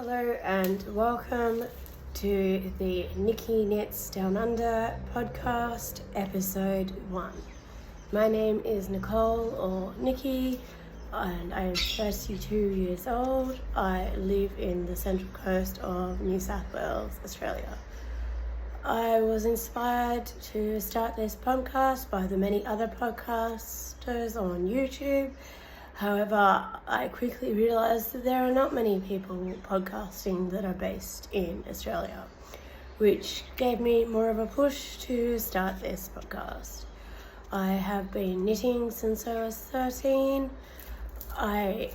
Hello and welcome to the Nikki Knits Down Under podcast, episode 1. My name is Nicole, or Nikki, and I am 32 years old. I live in the central coast of New South Wales, Australia. I was inspired to start this podcast by the many other podcasters on YouTube. However, I quickly realised that there are not many people podcasting that are based in Australia, which gave me more of a push to start this podcast. I have been knitting since I was 13. I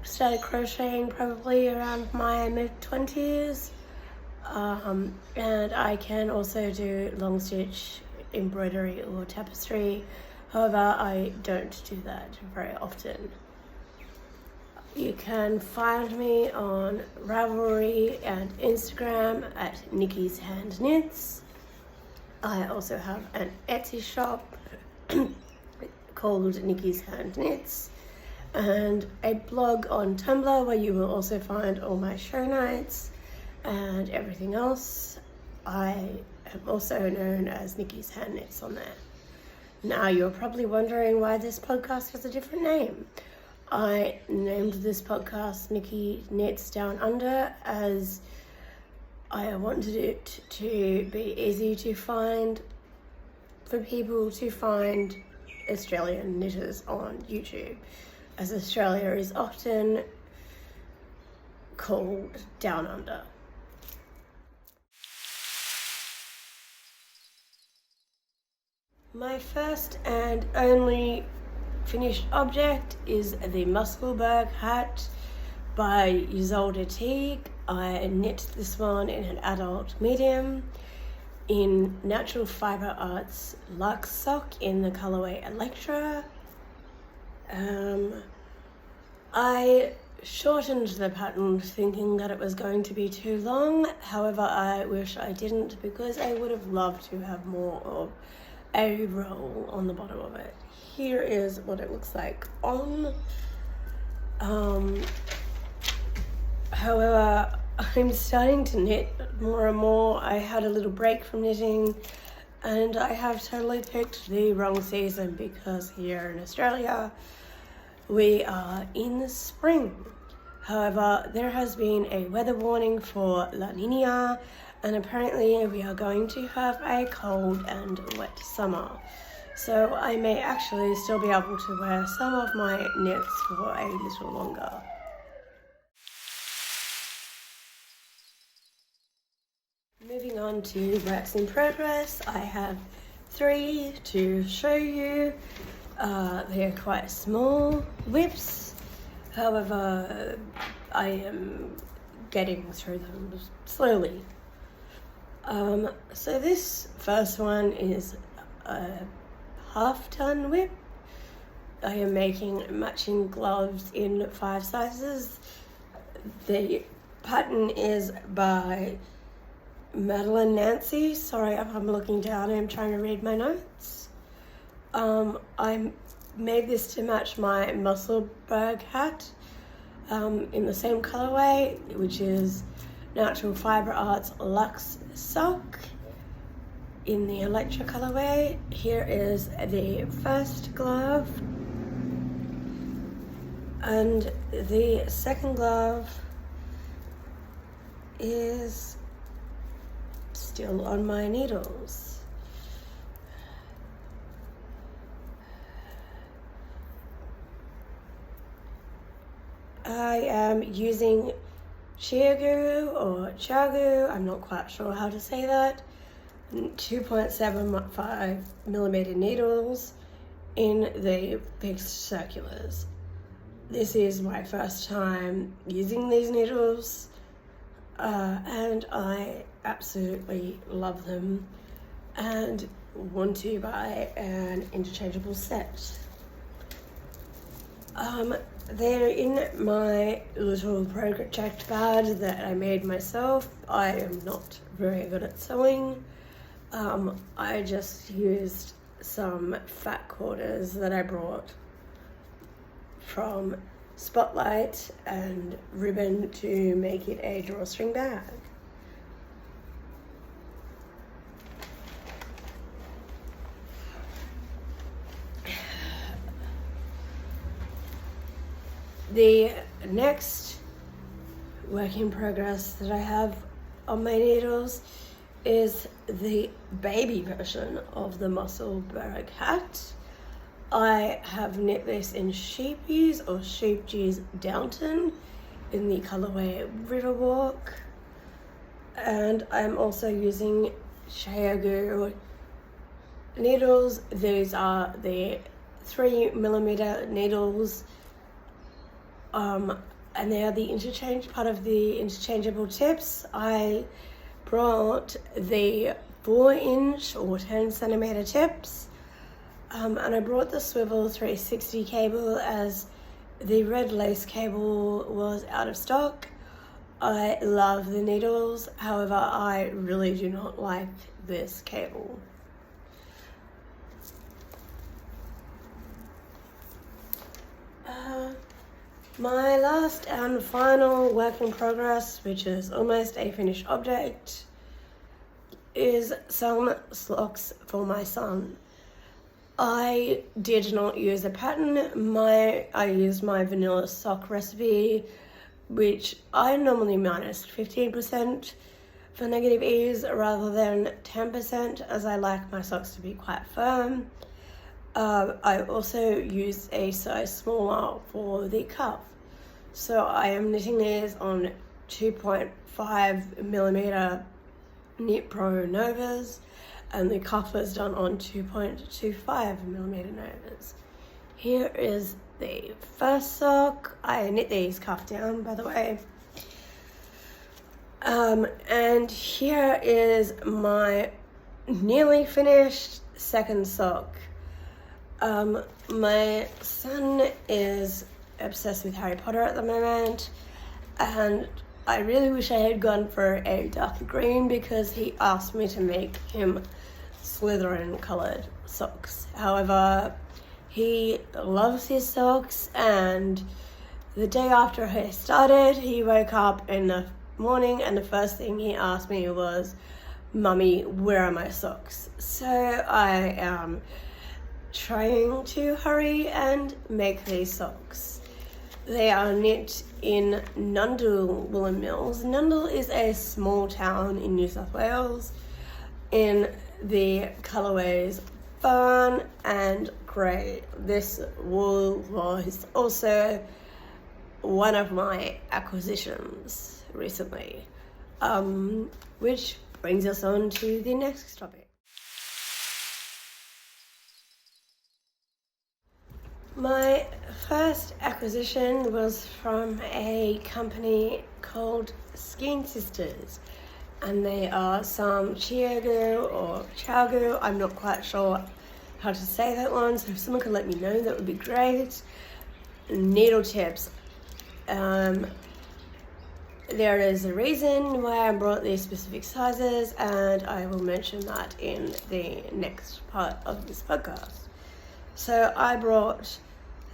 started crocheting probably around my mid-20s, and I can also do long stitch, embroidery or tapestry. However, I don't do that very often. You can find me on Ravelry and Instagram at Nikki's Hand Knits. I also have an Etsy shop called Nikki's Hand Knits and a blog on Tumblr where you will also find all my show notes and everything else. I am also known as Nikki's Hand Knits on there. Now, you're probably wondering why this podcast has a different name. I named this podcast Nikki Knits Down Under as I wanted it to be easy to find for people to find Australian knitters on YouTube, as Australia is often called Down Under. My first and only finished object is the Musselburgh hat by Isolde Teague. I knit this one in an adult medium in Natural Fibre Arts Luxe Sock in the colourway Electra. I shortened the pattern thinking that it was going to be too long. However, I wish I didn't, because I would have loved to have more of a roll on the bottom of it. Here is what it looks like on. However, I'm starting to knit more and more. I had a little break from knitting and I have totally picked the wrong season, because here in Australia we are in the spring. However, there has been a weather warning for La Nina, and apparently we are going to have a cold and wet summer. So I may actually still be able to wear some of my knits for a little longer. Moving on to works in progress, I have 3 to show you. They're quite small whips. However, I am getting through them slowly. So this first one is a half-ton whip. I am making matching gloves in 5 sizes. The pattern is by Madeline Nancy. Sorry if I'm looking down, I'm trying to read my notes. I made this to match my Musselburgh hat in the same colorway, which is Natural Fibre Arts Luxe Sock in the Electra colorway. Here is the first glove, and the second glove is still on my needles. I am using Chiagu or Chagu, I'm not quite sure how to say that, 2.75 millimeter needles in the fixed circulars. This is my first time using these needles, and I absolutely love them and want to buy an interchangeable set. They're in my little project bag that I made myself. I am not very good at sewing. I just used some fat quarters that I brought from spotlight and ribbon to make it a drawstring bag. The next work in progress that I have on my needles is the baby version of the Musselburgh hat. I have knit this in Sheepies or Sheepji's Downton in the colourway Riverwalk, and I'm also using Cheagu needles. These are the 3mm needles, and they are the part of the interchangeable tips. I brought the 4-inch or 10cm tips, and I brought the swivel 360 cable as the red lace cable was out of stock. I love the needles, however I really do not like this cable. My last and final work in progress, which is almost a finished object, is some socks for my son. I did not use a pattern. I used my vanilla sock recipe, which I normally minus 15% for negative ease rather than 10%, as I like my socks to be quite firm. I also used a size smaller for the cuff. So I am knitting these on 2.5mm Knit Pro Novas, and the cuff is done on 2.25mm Novas. Here is the first sock. I knit these cuff down, by the way. And here is my nearly finished second sock. My son is obsessed with Harry Potter at the moment, and I really wish I had gone for a darker green because he asked me to make him Slytherin coloured socks. However, he loves his socks, and the day after he started, he woke up in the morning and the first thing he asked me was, "Mummy, where are my socks?" So I am trying to hurry and make these socks. They are knit in Nundle Woolen Mills. Nundle is a small town in New South Wales in the colourways Fawn and Grey. This wool was also one of my acquisitions recently, which brings us on to the next topic. My first acquisition was from a company called Skein Sisters, and they are some Cheagu or Chagu, I'm not quite sure how to say that one, so if someone could let me know, that would be great. Needle tips. There is a reason why I brought these specific sizes, and I will mention that in the next part of this podcast. So I brought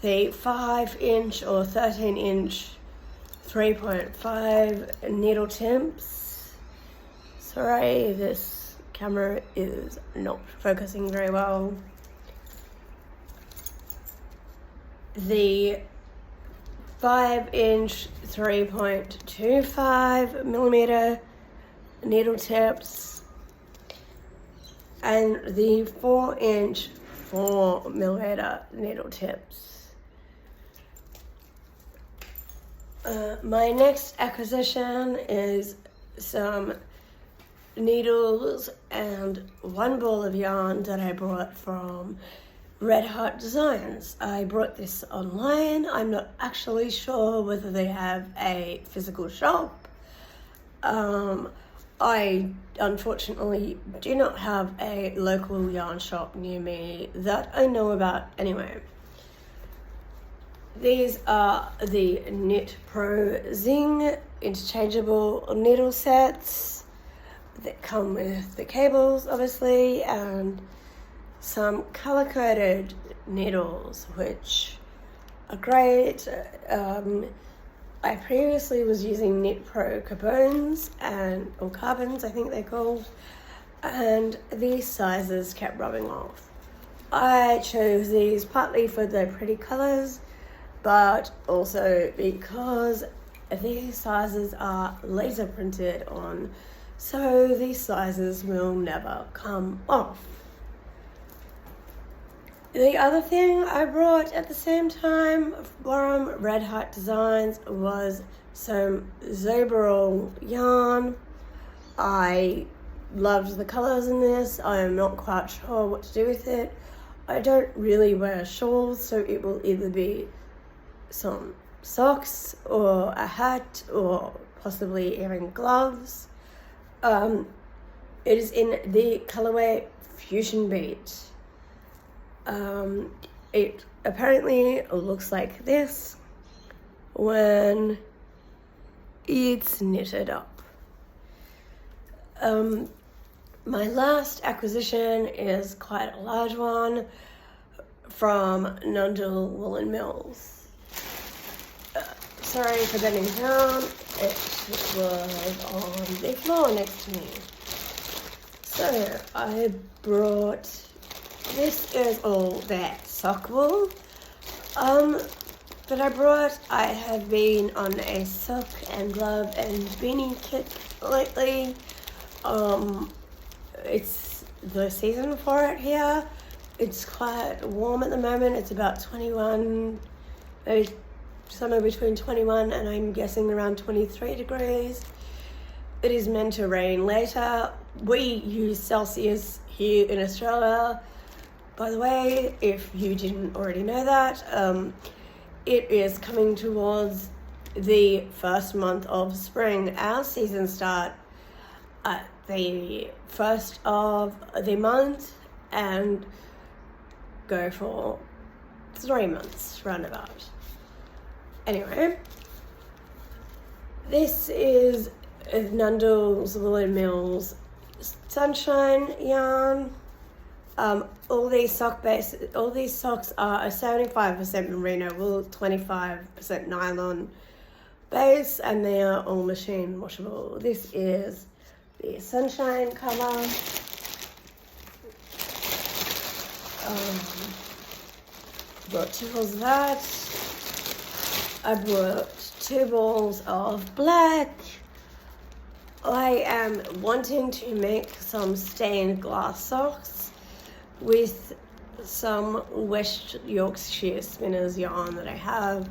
the 5-inch or 13-inch 3.5 needle tips. Sorry, this camera is not focusing very well. The 5-inch 3.25mm needle tips and the 4-inch 4mm needle tips. My next acquisition is some needles and one ball of yarn that I brought from Red Heart Designs. I brought this online. I'm not actually sure whether they have a physical shop. I unfortunately do not have a local yarn shop near me that I know about anyway. These are the Knit Pro Zing interchangeable needle sets that come with the cables, obviously, and some color-coded needles, which are great. I previously was using Knit Pro Carbons or Carbons, I think they're called, and these sizes kept rubbing off. I chose these partly for their pretty colours, but also because these sizes are laser printed on, so these sizes will never come off. The other thing I brought at the same time from Red Heart Designs was some Zoberol yarn. I loved the colours in this. I am not quite sure what to do with it. I don't really wear shawls, so it will either be some socks or a hat or possibly even gloves. It is in the colourway Fusion Beat. It apparently looks like this when it's knitted up. My last acquisition is quite a large one from Nundle Woolen Mills. Sorry for bending down, it was on the floor next to me. So I brought, this is all their sock wool that I brought. I have been on a sock and glove and beanie kit lately. It's the season for it here. It's quite warm at the moment. It's about 21, maybe somewhere between 21 and I'm guessing around 23 degrees. It is meant to rain later. We use Celsius here in Australia. By the way, if you didn't already know that, it is coming towards the first month of spring. Our season start at the first of the month and go for 3 months roundabout. Anyway, this is Nundle's Woolen Mills Sunshine yarn. All these socks are a 75% merino wool, 25% nylon base, and they are all machine washable. This is the Sunshine colour. Brought 2 balls of that. I brought 2 balls of black. I am wanting to make some stained glass socks with some West Yorkshire Spinners yarn that I have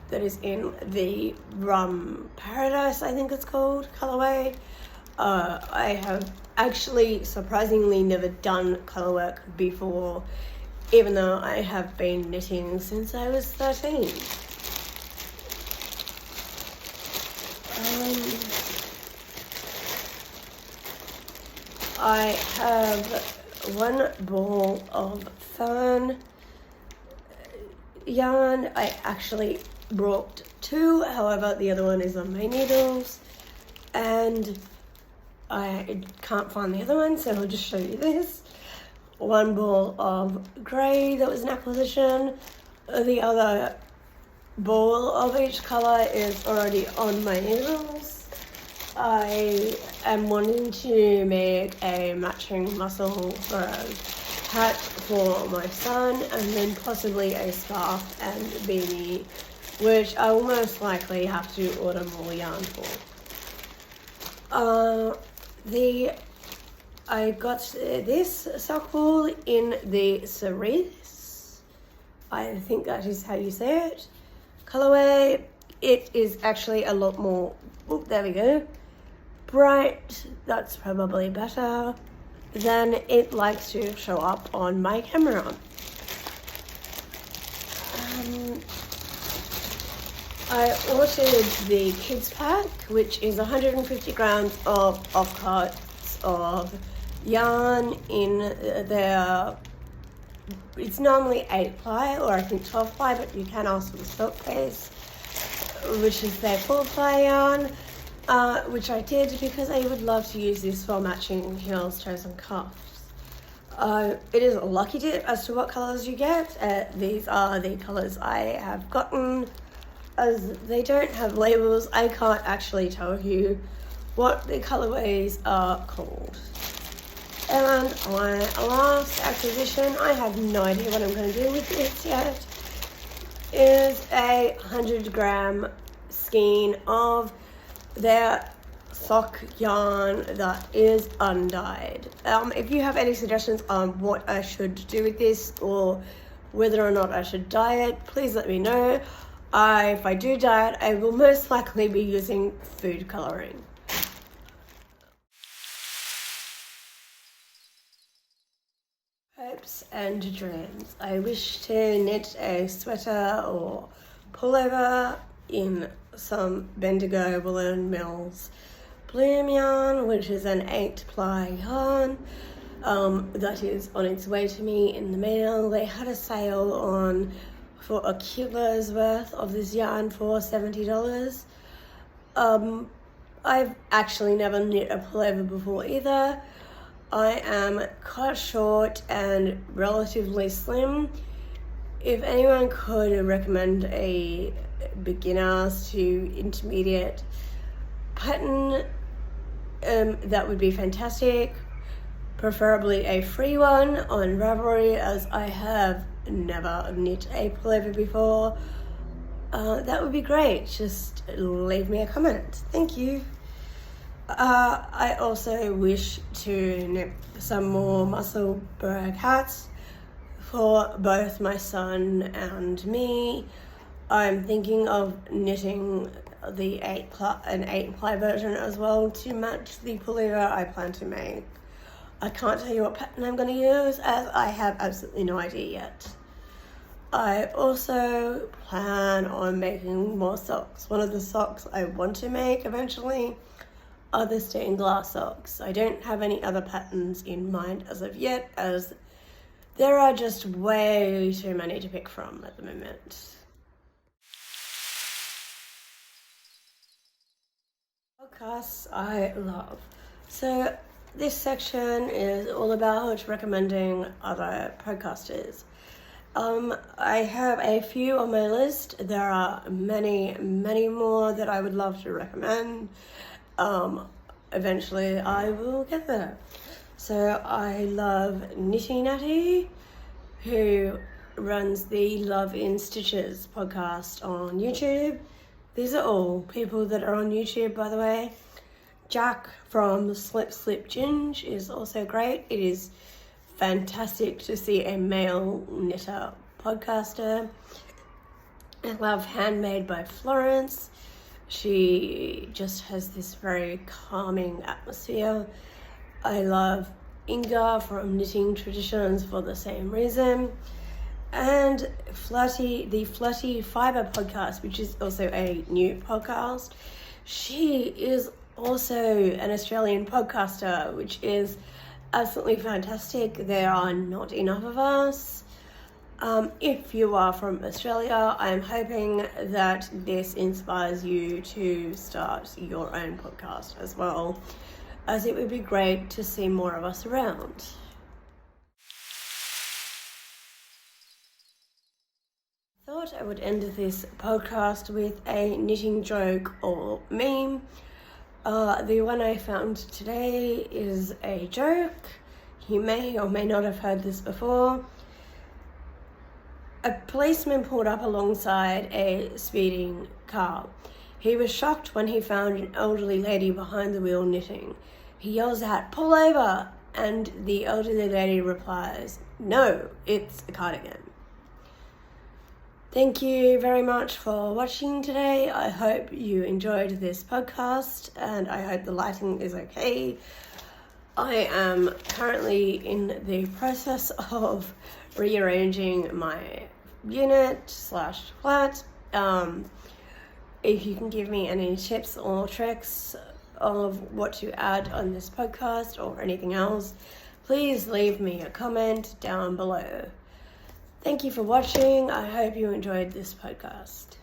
that is in the Rum Paradise, I think it's called, colourway. I have actually surprisingly never done colour work before, even though I have been knitting since I was 13. I have 1 ball of fern yarn. I actually brought 2, however the other one is on my needles and I can't find the other one, so I'll just show you this. 1 ball of grey that was an acquisition. The other ball of each colour is already on my needles. I am wanting to make a matching Musselburgh hat for my son and then possibly a scarf and beanie, which I will most likely have to order more yarn for. I got this sock wool in the cerise, I think that is how you say it, colourway. It is actually a lot more, there we go, bright, that's probably better, than it likes to show up on my camera. I ordered the kids pack, which is 150 grams of offcuts of yarn in their, it's normally 8 ply or I think 12 ply, but you can ask for the silk case, which is their 4 ply yarn, which I did because I would love to use this for matching heels, toes and cuffs. It is a lucky dip as to what colours you get. These are the colours I have gotten. As they don't have labels, I can't actually tell you what the colourways are called. And my last acquisition, I have no idea what I'm going to do with this yet, is a 100-gram skein of their sock yarn that is undyed. If you have any suggestions on what I should do with this or whether or not I should dye it, please let me know. If I do dye it, I will most likely be using food colouring. Hopes and dreams. I wish to knit a sweater or pullover in some Bendigo Woolen Mills bloom yarn, which is an 8-ply yarn that is on its way to me in the mail. They had a sale on for a kilo's worth of this yarn for $70. I've actually never knit a pullover before either. I am cut short and relatively slim. If anyone could recommend a beginners to intermediate pattern, that would be fantastic. Preferably a free one on Ravelry, as I have never knit a pullover before. That would be great. Just leave me a comment. Thank you. I also wish to knit some more Musselburgh hats for both my son and me. I'm thinking of knitting the an 8-ply version as well to match the pullover I plan to make. I can't tell you what pattern I'm going to use, as I have absolutely no idea yet. I also plan on making more socks. One of the socks I want to make eventually are the stained glass socks. I don't have any other patterns in mind as of yet, as there are just way too many to pick from at the moment. Podcasts I love. So this section is all about recommending other podcasters. I have a few on my list. There are many, many more that I would love to recommend. Eventually I will get there. So I love Nitty Natty, who runs the Love in Stitches podcast on YouTube. These are all people that are on YouTube, by the way. Jack from Slip Slip Ginge is also great. It is fantastic to see a male knitter podcaster. I love Handmade by Florence. She just has this very calming atmosphere. I love Inga from Knitting Traditions for the same reason. And the Flirty Fibre podcast, which is also a new podcast. She is also an Australian podcaster, which is absolutely fantastic. There are not enough of us. If you are from Australia, I'm hoping that this inspires you to start your own podcast as well, as it would be great to see more of us around. I thought I would end this podcast with a knitting joke or meme. The one I found today is a joke. You may or may not have heard this before. A policeman pulled up alongside a speeding car. He was shocked when he found an elderly lady behind the wheel knitting. He yells out, "Pull over!" And the elderly lady replies, "No, it's a cardigan." Thank you very much for watching today. I hope you enjoyed this podcast, and I hope the lighting is okay. I am currently in the process of rearranging my unit/flat. If you can give me any tips or tricks of what to add on this podcast or anything else, please leave me a comment down below. Thank you for watching. I hope you enjoyed this podcast.